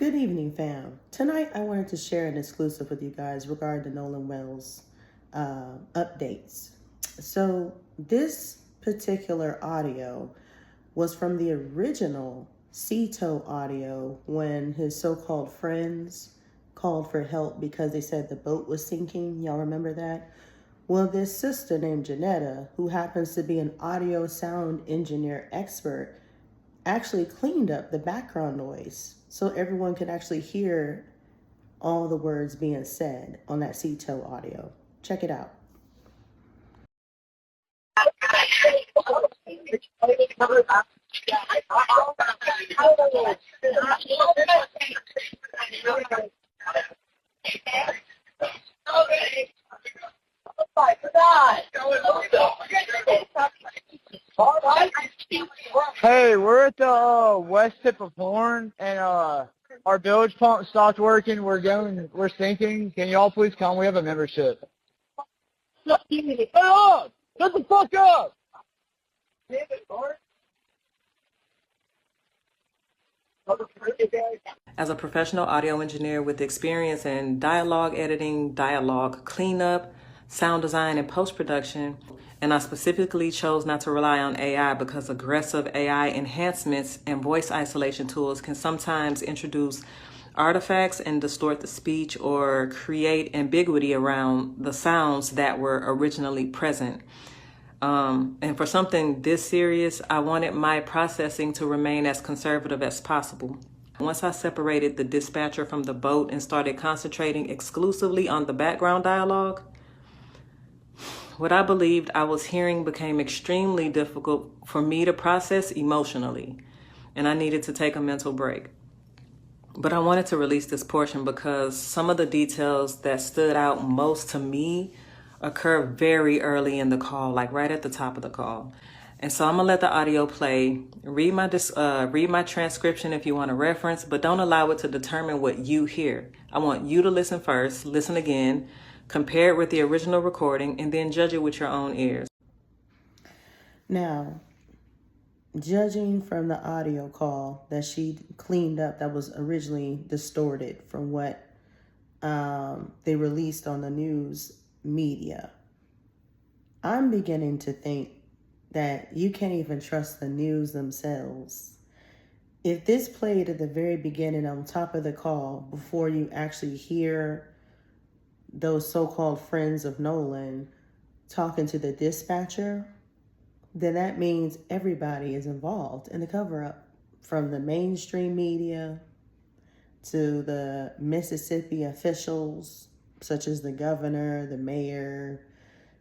Good evening, fam. Tonight I wanted to share an exclusive with you guys regarding the Nolan Wells updates. So this particular audio was from the original Ceto audio when his so-called friends called for help because they said the boat was sinking. Y'all remember that? Well, this sister named Jeanetta, who happens to be an audio sound engineer expert, actually cleaned up the background noise so everyone could actually hear all the words being said on that Ceto audio. Check it out. Hey, we're at the west tip of Horn, and our bilge pump stopped working. We're sinking. Can y'all please come? We have a membership. Hey, up! Shut the fuck up! As a professional audio engineer with experience in dialogue editing, dialogue cleanup, sound design, and post-production, and I specifically chose not to rely on AI because aggressive AI enhancements and voice isolation tools can sometimes introduce artifacts and distort the speech or create ambiguity around the sounds that were originally present. And for something this serious, I wanted my processing to remain as conservative as possible. Once I separated the dispatcher from the boat and started concentrating exclusively on the background dialogue, what I believed I was hearing became extremely difficult for me to process emotionally, and I needed to take a mental break. But I wanted to release this portion because some of the details that stood out most to me occur very early in the call, like right at the top of the call. And so I'm gonna let the audio play. Read my transcription if you want to reference, but don't allow it to determine what you hear. I want you to listen first, listen again, compare it with the original recording, and then judge it with your own ears. Now, judging from the audio call that she cleaned up that was originally distorted from what they released on the news media, I'm beginning to think that you can't even trust the news themselves. If this played at the very beginning on top of the call before you actually hear those so-called friends of Nolan talking to the dispatcher, then that means everybody is involved in the cover-up, from the mainstream media to the Mississippi officials, such as the governor, the mayor,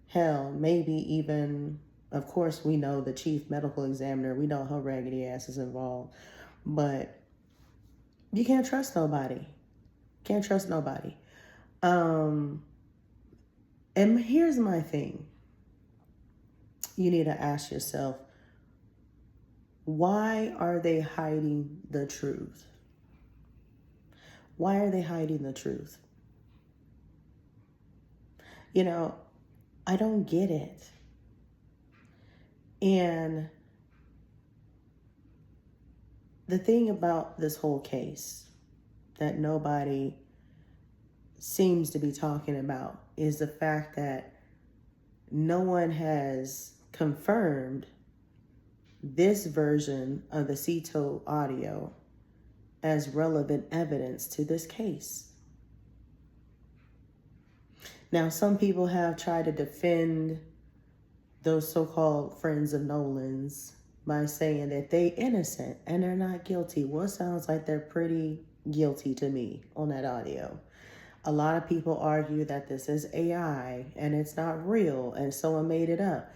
hell, maybe even, of course, we know the chief medical examiner. We know her raggedy ass is involved. But you can't trust nobody. Can't trust nobody. And here's my thing. You need to ask yourself, why are they hiding the truth? Why are they hiding the truth? You know, I don't get it. And the thing about this whole case that nobody seems to be talking about is the fact that no one has confirmed this version of the Ceto audio as relevant evidence to this case. Now, some people have tried to defend those so-called friends of Nolan's by saying that they innocent and they're not guilty. Well, it sounds like they're pretty guilty to me on that audio. A lot of people argue that this is AI and it's not real and someone made it up.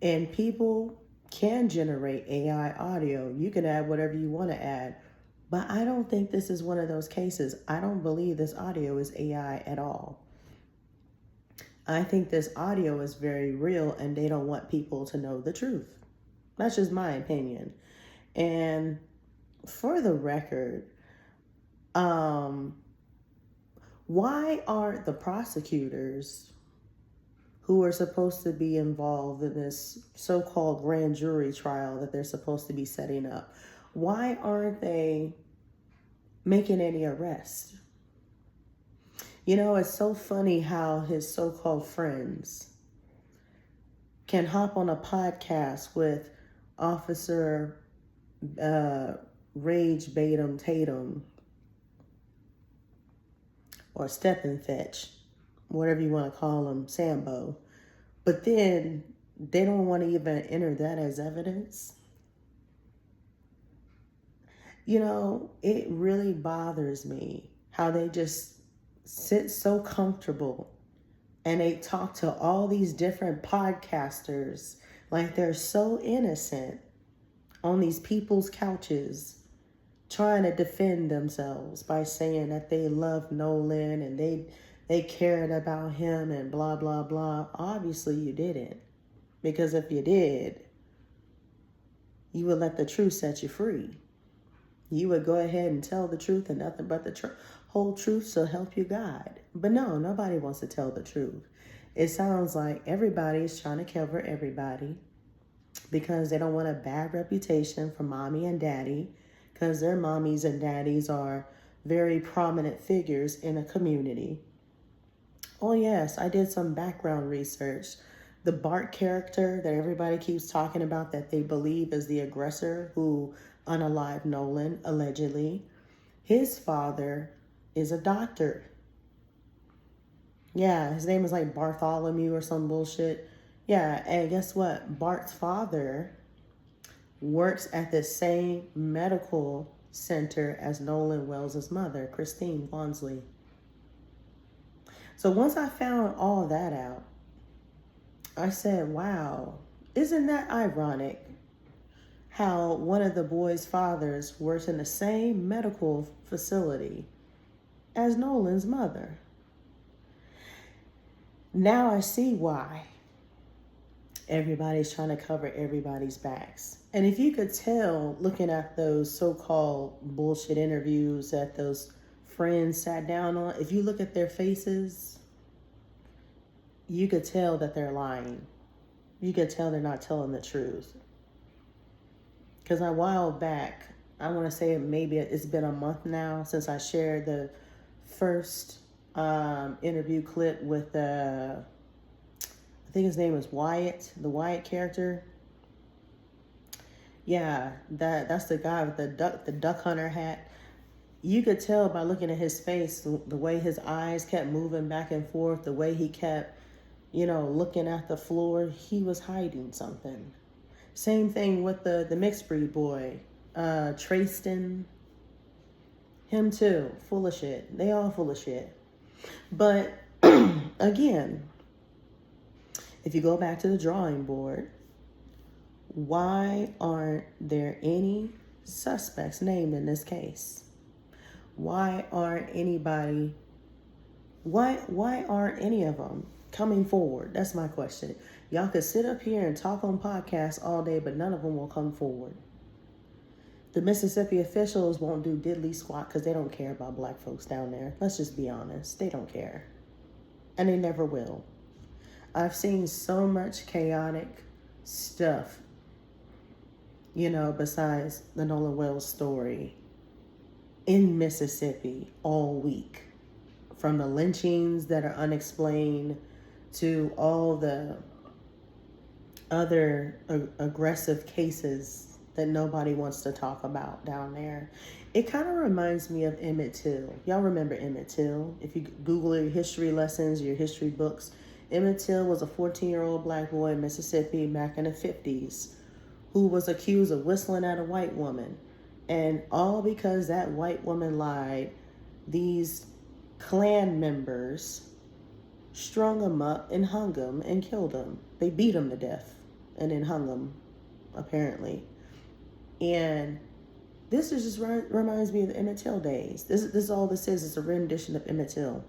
And people can generate AI audio. You can add whatever you want to add. But I don't think this is one of those cases. I don't believe this audio is AI at all. I think this audio is very real and they don't want people to know the truth. That's just my opinion. And for the record, why aren't the prosecutors who are supposed to be involved in this so-called grand jury trial that they're supposed to be setting up, why aren't they making any arrests. You know, it's so funny how his so-called friends can hop on a podcast with Officer Rage Batum Tatum or Step and Fetch, whatever you want to call him, Sambo. But then they don't want to even enter that as evidence. You know, it really bothers me how they just sit so comfortable and they talk to all these different podcasters like they're so innocent on these people's couches, trying to defend themselves by saying that they love Nolan and they cared about him and blah, blah, blah. Obviously you didn't. Because if you did, you would let the truth set you free. You would go ahead and tell the truth and nothing but the whole truth so help you God. But no, nobody wants to tell the truth. It sounds like everybody's trying to cover everybody because they don't want a bad reputation for mommy and daddy, because their mommies and daddies are very prominent figures in a community. Oh yes, I did some background research. The Bart character that everybody keeps talking about that they believe is the aggressor who unalived Nolan, allegedly, his father is a doctor. Yeah, his name is like Bartholomew or some bullshit. Yeah, and guess what? Bart's father works at the same medical center as Nolan Wells' mother, Christine Wansley. So once I found all that out, I said, wow, isn't that ironic how one of the boys' fathers works in the same medical facility as Nolan's mother? Now I see why everybody's trying to cover everybody's backs. And if you could tell, looking at those so-called bullshit interviews that those friends sat down on, if you look at their faces, you could tell that they're lying. You could tell they're not telling the truth. Because a while back, I want to say maybe it's been a month now since I shared the first interview clip with I think his name is Wyatt, the Wyatt character. Yeah, that's the guy with the duck hunter hat. You could tell by looking at his face, the way his eyes kept moving back and forth, the way he kept, looking at the floor, he was hiding something. Same thing with the mixed breed boy, Trayston. Him too, full of shit. They all full of shit. But again, if you go back to the drawing board, why aren't there any suspects named in this case? Why aren't any of them coming forward? That's my question. Y'all could sit up here and talk on podcasts all day, but none of them will come forward. The Mississippi officials won't do diddly squat because they don't care about black folks down there. Let's just be honest. They don't care. And they never will. I've seen so much chaotic stuff, besides the Nolan Wells story in Mississippi all week. From the lynchings that are unexplained to all the other aggressive cases that nobody wants to talk about down there. It kind of reminds me of Emmett Till. Y'all remember Emmett Till? If you Google your history lessons, your history books, Emmett Till was a 14-year-old black boy in Mississippi back in the 50s who was accused of whistling at a white woman. And all because that white woman lied, these Klan members strung him up and hung him and killed him. They beat him to death and then hung him, apparently. And this just reminds me of the Emmett Till days. This is all this is. It's a rendition of Emmett Till.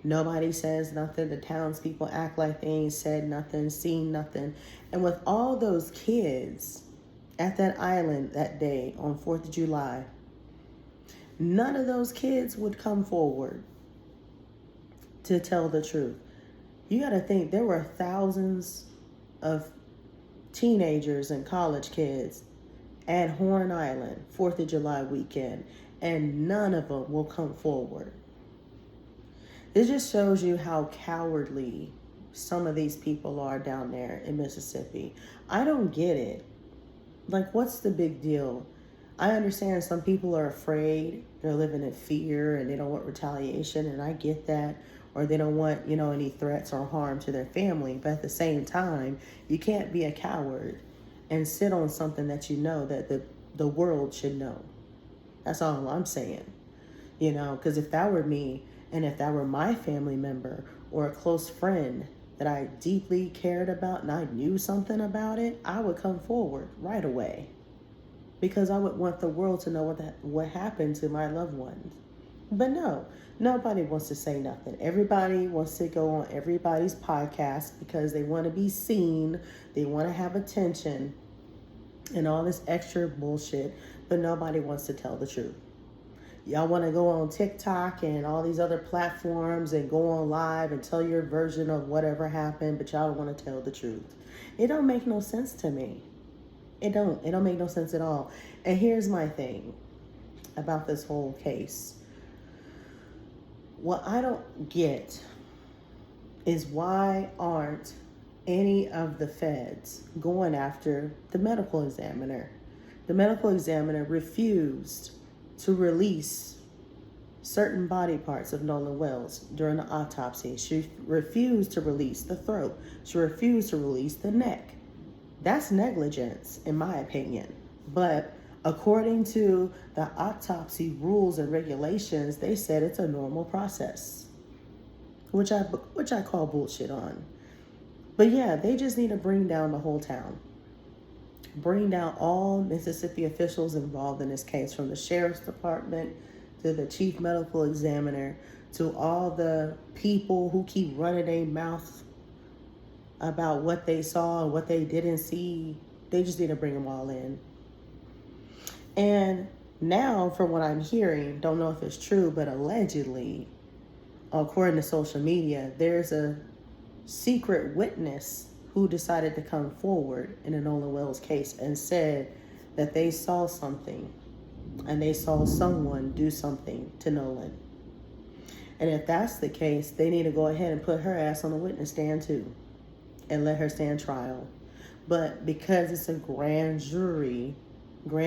Nobody says nothing. The townspeople act like they ain't said nothing, seen nothing. And with all those kids at that island that day on 4th of July, none of those kids would come forward to tell the truth. You got to think there were thousands of teenagers and college kids at Horn Island, 4th of July weekend. and none of them will come forward. This just shows you how cowardly some of these people are down there in Mississippi. I don't get it. Like, what's the big deal? I understand some people are afraid. They're living in fear and they don't want retaliation, and I get that. Or they don't want, any threats or harm to their family. But at the same time, you can't be a coward and sit on something that you know that the world should know. That's all I'm saying. Because if that were me, and if that were my family member or a close friend that I deeply cared about and I knew something about it, I would come forward right away. Because I would want the world to know what happened to my loved ones. But no, nobody wants to say nothing. Everybody wants to go on everybody's podcast because they want to be seen. They want to have attention and all this extra bullshit. But nobody wants to tell the truth. Y'all want to go on TikTok and all these other platforms and go on live and tell your version of whatever happened, but y'all don't want to tell the truth. It don't make no sense to me. It don't make no sense at all. And here's my thing about this whole case. What I don't get is why aren't any of the feds going after the medical examiner? The medical examiner refused to release certain body parts of Nolan Wells during the autopsy. She refused to release the throat. She refused to release the neck. That's negligence, in my opinion. But according to the autopsy rules and regulations, they said it's a normal process, which I call bullshit on. But yeah, they just need to bring down the whole town. Bring down all Mississippi officials involved in this case, from the sheriff's department to the chief medical examiner to all the people who keep running their mouth about what they saw and what they didn't see. They just need to bring them all in. And now, from what I'm hearing, don't know if it's true, but allegedly, according to social media, there's a secret witness who decided to come forward in the Nolan Wells case and said that they saw something and they saw someone do something to Nolan. And if that's the case, they need to go ahead and put her ass on the witness stand too and let her stand trial. But because it's a grand jury, you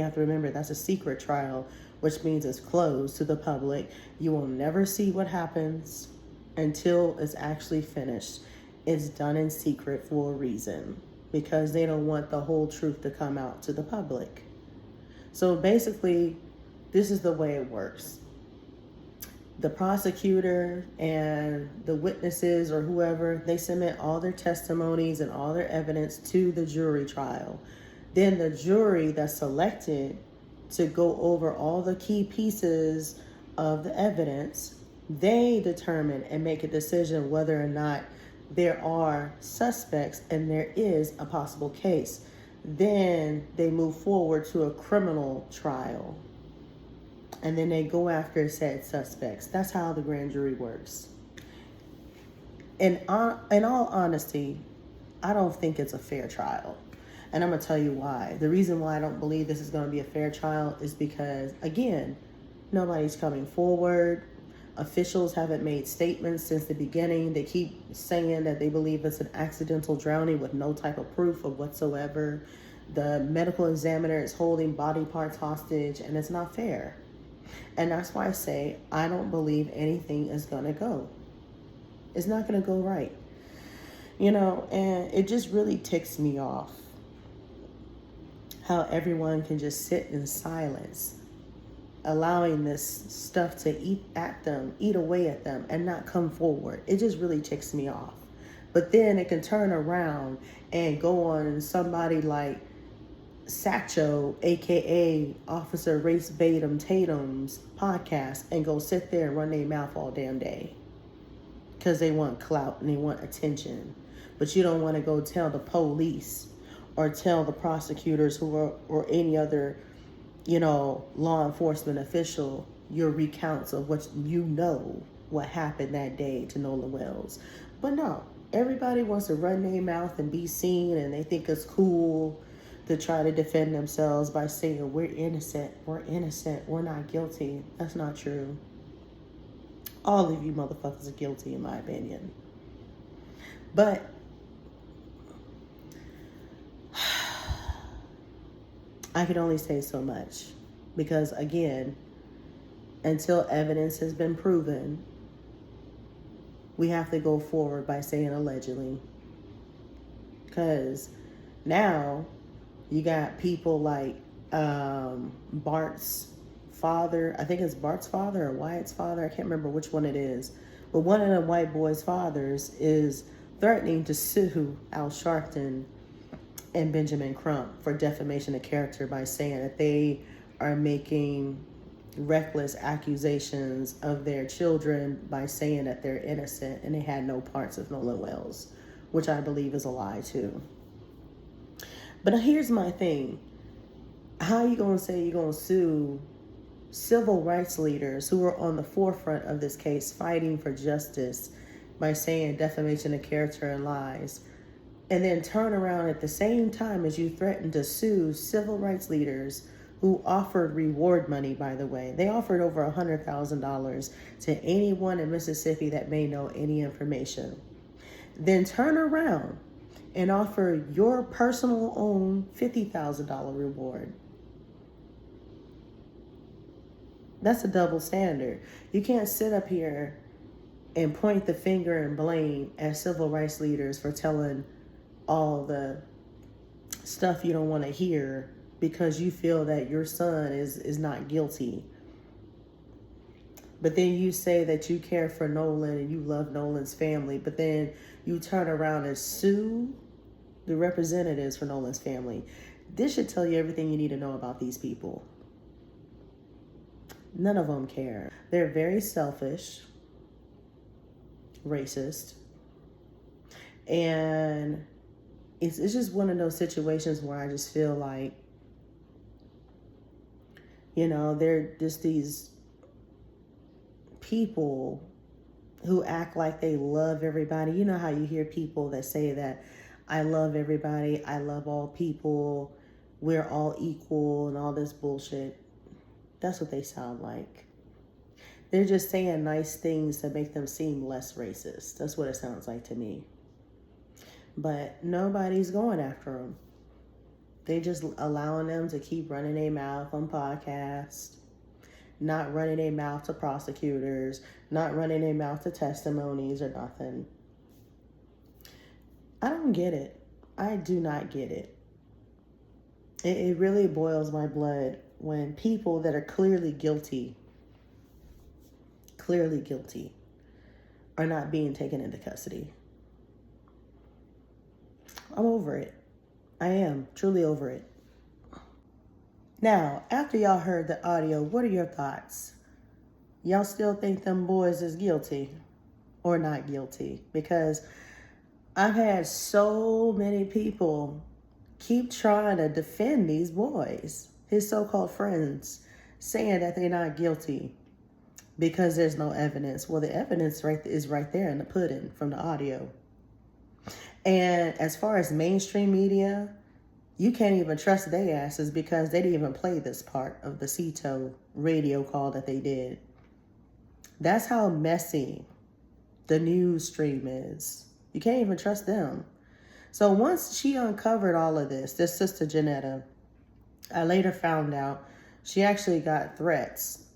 have to remember that's a secret trial, which means it's closed to the public. You will never see what happens until it's actually finished. It's done in secret for a reason, because they don't want the whole truth to come out to the public. So basically, this is the way it works. The prosecutor and the witnesses or whoever, they submit all their testimonies and all their evidence to the jury trial. Then the jury that's selected to go over all the key pieces of the evidence, they determine and make a decision whether or not there are suspects and there is a possible case. Then they move forward to a criminal trial. And then they go after said suspects. That's how the grand jury works. In all honesty, I don't think it's a fair trial. And I'm going to tell you why. The reason why I don't believe this is going to be a fair trial is because, again, nobody's coming forward. Officials haven't made statements since the beginning. They keep saying that they believe it's an accidental drowning with no type of proof of whatsoever. The medical examiner is holding body parts hostage, and it's not fair. And that's why I say I don't believe anything is going to go. It's not going to go right. And it just really ticks me off how everyone can just sit in silence, allowing this stuff to eat away at them and not come forward. It just really ticks me off. But then it can turn around and go on somebody like Satcho, aka Officer Race Batum Tatum's podcast, and go sit there and run their mouth all damn day because they want clout and they want attention. But you don't want to go tell the police or tell the prosecutors or any other law enforcement official your recounts of what happened that day to Nolan Wells. But no, everybody wants to run their mouth and be seen, and they think it's cool to try to defend themselves by saying, we're innocent, we're not guilty. That's not true. All of you motherfuckers are guilty, in my opinion. But I can only say so much, because again, until evidence has been proven, we have to go forward by saying allegedly. Because now you got people like Bart's father. I think it's Bart's father or Wyatt's father. I can't remember which one it is. But one of the white boys' fathers is threatening to sue Al Sharpton and Benjamin Crump for defamation of character by saying that they are making reckless accusations of their children by saying that they're innocent and they had no parts of Nolan Wells, which I believe is a lie too. But here's my thing. How you gonna say you're gonna sue civil rights leaders who are on the forefront of this case fighting for justice by saying defamation of character and lies, and then turn around at the same time as you threaten to sue civil rights leaders who offered reward money, by the way. They offered over $100,000 to anyone in Mississippi that may know any information. Then turn around and offer your personal own $50,000 reward. That's a double standard. You can't sit up here and point the finger and blame at civil rights leaders for telling all the stuff you don't want to hear because you feel that your son is not guilty. But then you say that you care for Nolan and you love Nolan's family, but then you turn around and sue the representatives for Nolan's family. This should tell you everything you need to know about these people. None of them care. They're very selfish, racist, and it's just one of those situations where I just feel like, you know, they're just these people who act like they love everybody. You know how you hear people that say that I love everybody, I love all people, we're all equal and all this bullshit. That's what they sound like. They're just saying nice things to make them seem less racist. That's what it sounds like to me. But nobody's going after them. They just allowing them to keep running their mouth on podcasts, not running their mouth to prosecutors, not running their mouth to testimonies or nothing. I don't get it. I do not get it. It really boils my blood when people that are clearly guilty, are not being taken into custody. I'm over it. I am truly over it. Now, after y'all heard the audio, what are your thoughts? Y'all still think them boys is guilty or not guilty? Because I've had so many people keep trying to defend these boys, his so-called friends, saying that they're not guilty because there's no evidence. Well, the evidence is right there in the pudding from the audio. And as far as mainstream media, you can't even trust their asses because they didn't even play this part of the CETO radio call that they did. That's how messy the news stream is. You can't even trust them. So once she uncovered all of this sister Jeanetta, I later found out she actually got threats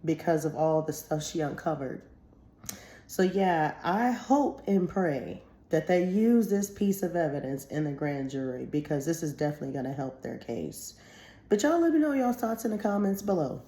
because of all the stuff she uncovered. So yeah, I hope and pray that they use this piece of evidence in the grand jury, because this is definitely going to help their case. But y'all let me know y'all's thoughts in the comments below.